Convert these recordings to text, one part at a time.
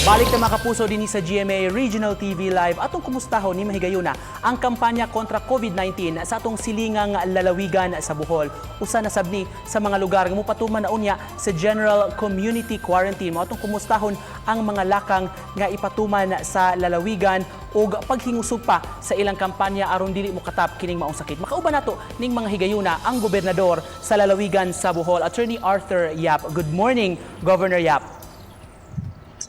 Balik na mga kapuso din sa GMA Regional TV Live atong kumustahon ni mahigayuna ang kampanya kontra COVID-19 sa atong silingang lalawigan sa Bohol. Usa na sabni sa mga lugar nga mopatuman na unya sa General Community Quarantine. Mao atong kumustahon ang mga lakang nga ipatuman sa lalawigan ug paghingusog pa sa ilang kampanya aron dili mo katap kining maong sakit. Makauban nato ning mga higayuna ang gobernador sa lalawigan sa Bohol, Attorney Arthur Yap. Good morning, Governor Yap.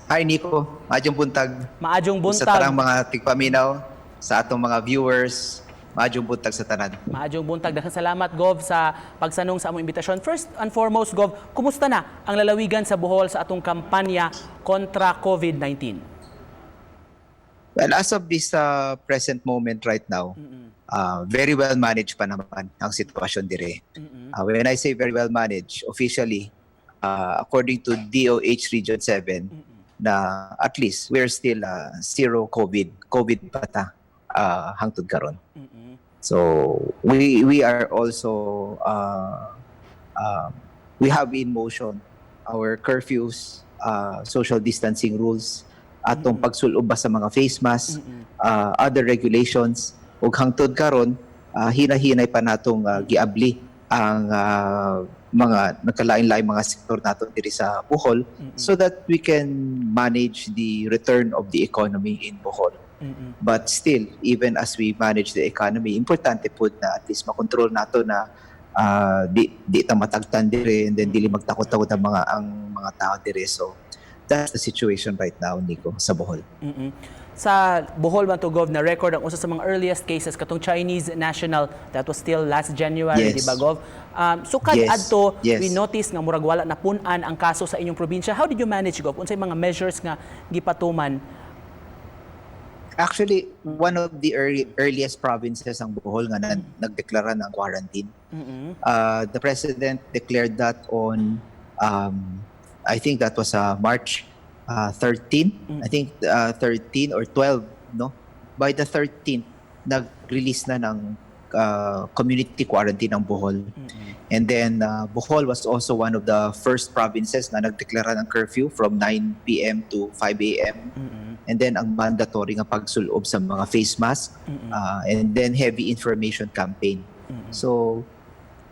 Hi Nico, maadjong buntag. Maadjong buntag. Sa tanang mga tigpaminaw, sa atong mga viewers, maadjong buntag sa tanan. Maadjong buntag. Daghang salamat, Gov, sa pagsanong sa among imbitasyon. First and foremost, Gov, kumusta na ang lalawigan sa Bohol sa atong kampanya kontra COVID-19? Well, as of this present moment right now, very well managed pa naman ang sitwasyon dire. When I say very well managed, officially, according to DOH Region 7, na at least we're still zero COVID pa ta hangtod karon. So we are also we have in motion our curfews, social distancing rules, atong pagsulob ba sa mga face mask, other regulations, ug hangtod karon hinahinay pa natong giabli ang mga nagkalain-lain mga sektor nato diri sa Bohol so that we can manage the return of the economy in Bohol. But still, even as we manage the economy, importante po na at least makontrol nato na di ta matagtan dire and then dili magtakot-takot ang mga tao dire. So that's the situation right now, Nico, sa Bohol. Sa Bohol man to, Gov, na record ang usa sa mga earliest cases katong Chinese national that was still last January, di ba, Gov? So adto, we notice nga murag wala napun-an ang kaso sa inyong probinsya. How did you manage, Gov? Unsay mga measures nga gipatuman? Actually, one of the earliest provinces ang Bohol nga nagdeklara ng quarantine. The President declared that on, I think that was March 13, I think 13 or 12, no? By the 13th, nag-release na ng community quarantine ng Bohol. And then Bohol was also one of the first provinces na nagdeklara ng curfew from 9 p.m. to 5 a.m. And then ang mandatory nga pagsulob sa mga face mask and then heavy information campaign. So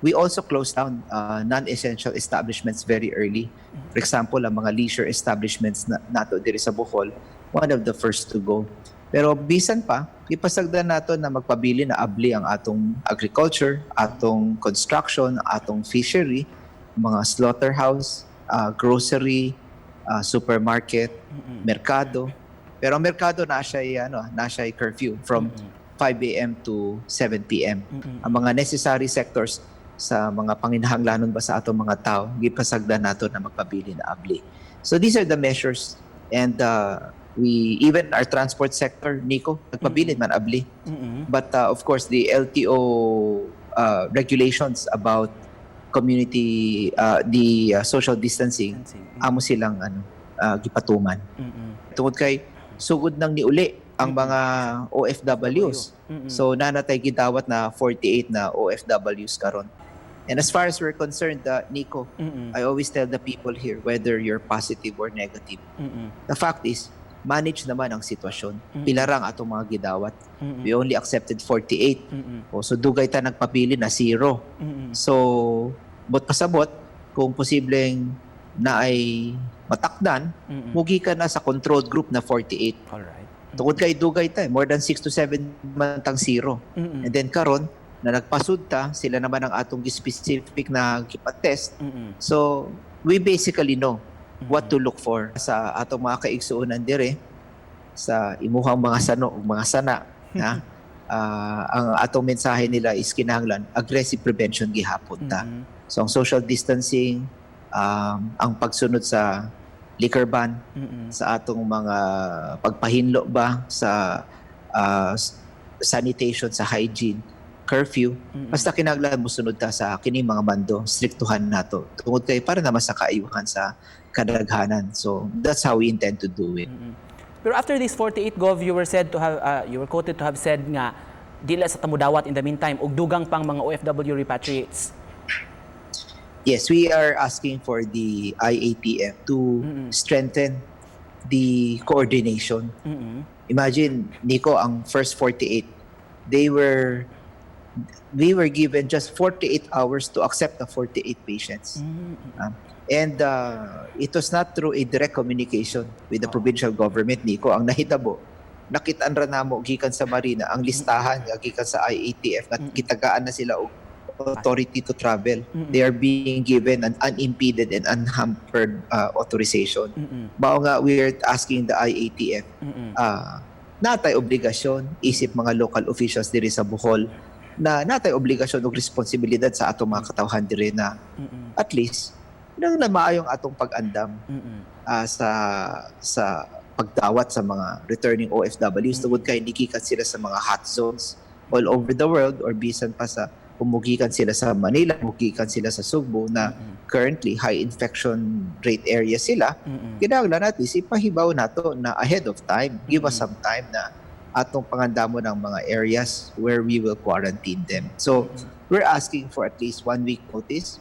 we also closed down non-essential establishments very early. For example, ang mga leisure establishments nato diri sa Bohol, one of the first to go. Pero bisan pa, ipasagdan nato na magpabili na abli ang atong agriculture, atong construction, atong fishery, mga slaughterhouse, grocery, supermarket, merkado. Pero ang merkado na siya curfew from 5 a.m. to 7 p.m. Ang mga necessary sectors sa mga panginahanglanon ba sa atong mga tao, gipasagdan nato na magpabili na abli. So these are the measures, and we even our transport sector, Nico, nagpabili man abli. But of course the LTO regulations about community the social distancing, amo silang gipatuman. Tungod kay sugod nang niuli ang mga OFWs. So nanatay gidawat na 48 na OFWs karon. And as far as we're concerned, Nico, I always tell the people here, whether you're positive or negative, the fact is, manage naman ang sitwasyon. Pilarang atong mga gidawat. We only accepted 48. So dugay ta nagpapili na 0. So, bot pasabot, kung posibleng na ay matakdan, mugi ka na sa controlled group na 48. Alright. Tungod kay dugay ta, more than 6 to 7 man tang 0. And then karon na nagpasud ta, sila naman ang atong specific na gipatest. So, we basically know what to look for sa atong mga kaigsuonan dire sa imuhang mga sano ug mga sana na ang atong mensahe nila is kinahanglan aggressive prevention gihapon ta. So ang social distancing, ang pagsunod sa liquor ban, sa atong mga pagpahinlo ba sa sanitation, sa hygiene, curfew, basta kinahanglan mo sunod ta sa kini mga mando, striktuhan nato. Tungod kay para naman sa kaayuhan sa kadaghanan. So that's how we intend to do it. Pero after this 48, Gov, you were quoted to have said nga dila sa tamudawat in the meantime ug dugang pang mga OFW repatriates. Yes, we are asking for the IATF to strengthen the coordination. Imagine, Nico, ang first 48, we were given just 48 hours to accept the 48 patients. And it was not through a direct communication with the provincial government, Nico. Ang nahitabo, nakitaan ra namo gikan sa Marina ang listahan gikan sa IATF at kitagaan na sila og authority to travel. They are being given an unimpeded and unhampered authorization. Mao nga we are asking the IATF natay obligasyon isip mga local officials diri sa Bohol na natay obligasyon ug responsibilidad sa atong mga katawhan diri na at least nang na maayong atong pag-andam sa pagdawat sa mga returning OFWs tungod kay nikikan sila sa mga hot zones all over the world or bisan pa sa pumugikan sila sa Manila, pumugikan sila sa Sugbo na currently high infection rate area sila. Kinahanglan natin ipahibaw nato na ahead of time, give us some time na atong pangandamo ng mga areas where we will quarantine them. So we're asking for at least 1 week notice.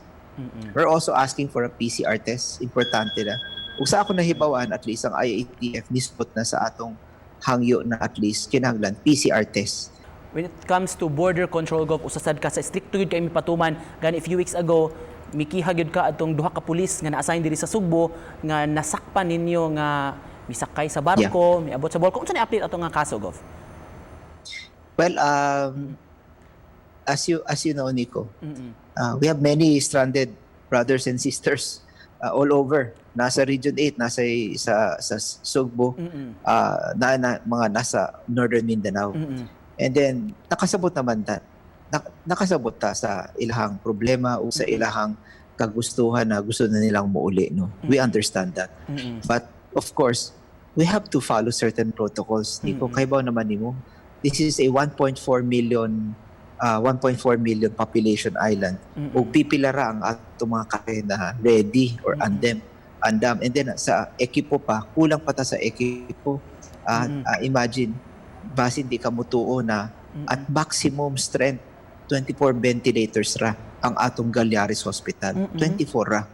We're also asking for a PCR test. Importante na. Kung sa ako nahibawan, at least ang IATF nisbot na sa atong hangyo na at least kinahanglan PCR test. When it comes to border control, Gov, usasad ka sa stricto yun kayo mipatuman. Gani, a few weeks ago, mikihag yun ka atong duha ka pulis nga na-assign diri sa Sugbo nga nasakpan ninyo nga misakay sa barko, miabot sa barko. Unsa ni update atong nga kaso, Gov? Well, as you know, Nico, we have many stranded brothers and sisters all over. Nasa Region 8, nasa sa Sugbo, mga nasa Northern Mindanao. And then, nakasabot naman nakasabot ta sa ilahang problema o sa ilahang kagustuhan na gusto na nilang muuli. No? We understand that. But, of course, we have to follow certain protocols. Nico, kaibaw naman nimo. This is a 1.4 million population island. O pipilara ang atong mga kahena ready or andam. And then, sa ekipo pa, kulang pa ta sa ekipo. Imagine, base hindi ka mutuo na at maximum strength 24 ventilators ra ang atong Galyaris Hospital. 24 ra.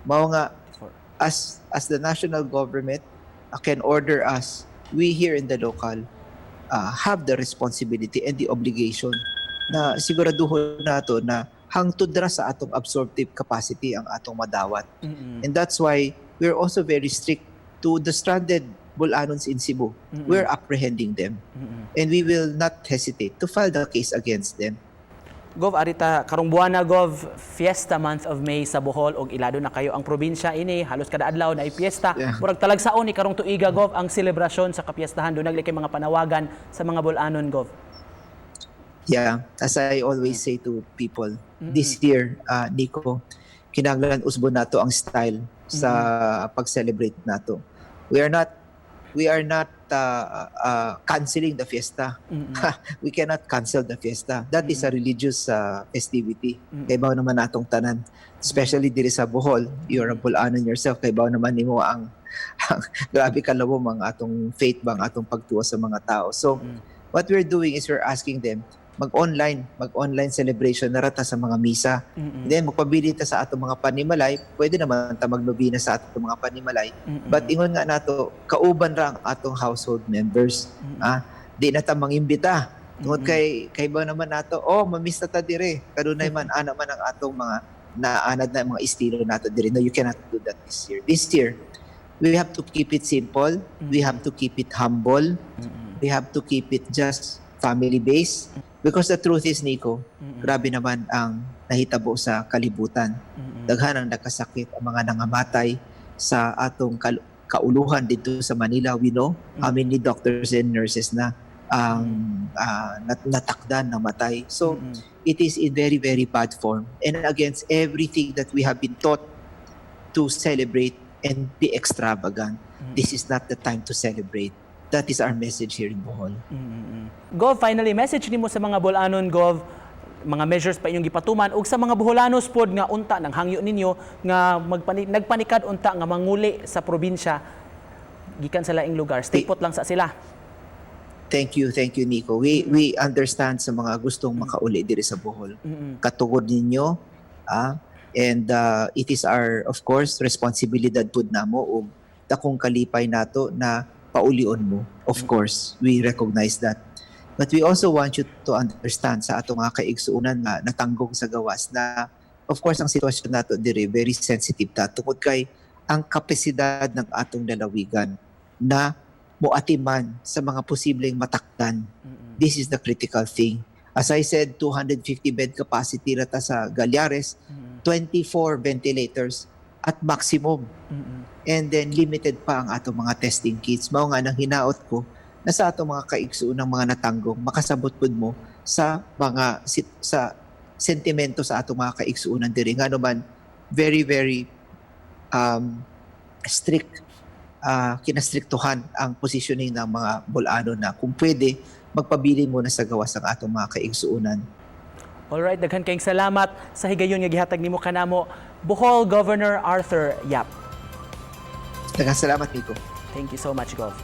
Mao nga as the national government can order us, we here in the local have the responsibility and the obligation na siguraduhon nato na hangtod ra sa atong absorptive capacity ang atong madawat. And that's why we're also very strict to the stranded Bolanons in Cebu. We're apprehending them. And we will not hesitate to file the case against them. Gov, arita karong buwan na, Gov, Fiesta month of May sa Bohol og ilado na kayo ang probinsya ini, halos kada adlaw na fiesta. Murag talagsaon ni karong tuiga, Gov, ang selebrasyon sa kapiestahan do naglay kay mga panawagan sa mga Bolanon, Gov. Yeah, as I always say to people, this year, Nico, kinahanglan usbon nato ang style sa pag-celebrate nato. We are not canceling the fiesta. We cannot cancel the fiesta. That is a religious festivity. Kaybaw naman natong tanan. Especially diri sa Bohol, you're a Bolanon yourself. Kaybaw naman nimo ang grabe kalawom ang atong faith bang atong pagtuo sa mga tao. So, what we're doing is we're asking them mag-online celebration na rata sa mga misa. Then magpabili ta sa atong mga panimalay, pwede naman ta magnobina sa atong mga panimalay. But ingon nga nato, kauban ra ang atong household members. Di na ta mangimbita. Tungod kay ba naman nato, mamiss ta dire. Kadunay man ana man ang atong mga naanad na mga estilo nato dire. No, you cannot do that this year. This year, we have to keep it simple. We have to keep it humble. We have to keep it just family-based. Because the truth is, Nico, grabe naman ang nahitabo sa kalibutan. Daghan ang nakasakit, ang mga nangamatay sa atong kauluhan dito sa Manila. We know how many doctors and nurses na ang natakdan, namatay. So, it is in very, very bad form. And against everything that we have been taught to celebrate and be extravagant, this is not the time to celebrate. That is our message here in Bohol. Gov, finally, message nimo sa mga Bolanon, Gov, mga measures pa inyong gipatuman ug sa mga Boholanos pod nga unta nang hangyo ninyo nga nagpanikad unta nga manguli sa probinsya gikan sa laing lugar. Stay put lang sa sila. Thank you, Nico. We understand sa mga gustong makauli diri sa Bohol. Katugod ninyo, and it is our, of course, responsibilidad pud namo og dakong kalipay nato na paulion mo. Of course, we recognize that. But we also want you to understand sa atong mga kaigsuunan na natanggong sa gawas na of course ang sitwasyon nato dire very sensitive ta tungod kay ang kapasidad ng atong lalawigan na moatiman sa mga posibleng matakdan. This is the critical thing. As I said, 250 bed capacity rata sa Galyares, 24 ventilators at maximum. And then limited pa ang atong mga testing kits. Mao nga nang hinaot ko na sa atong mga kaigsuon ng mga natanggong makasabot pud mo sa mga sa sentimento sa atong mga kaigsuonan diri nga naman very strict kinastriktuhan ang positioning ng mga Bolano na kung pwede magpabilin muna sa gawas ang atong mga kaigsuonan. Alright, daghan kayong salamat sa higayon nga gihatag nimo kanamo, Bohol Governor Arthur Yap. Daghang salamat, Nico. Thank you so much, Gov.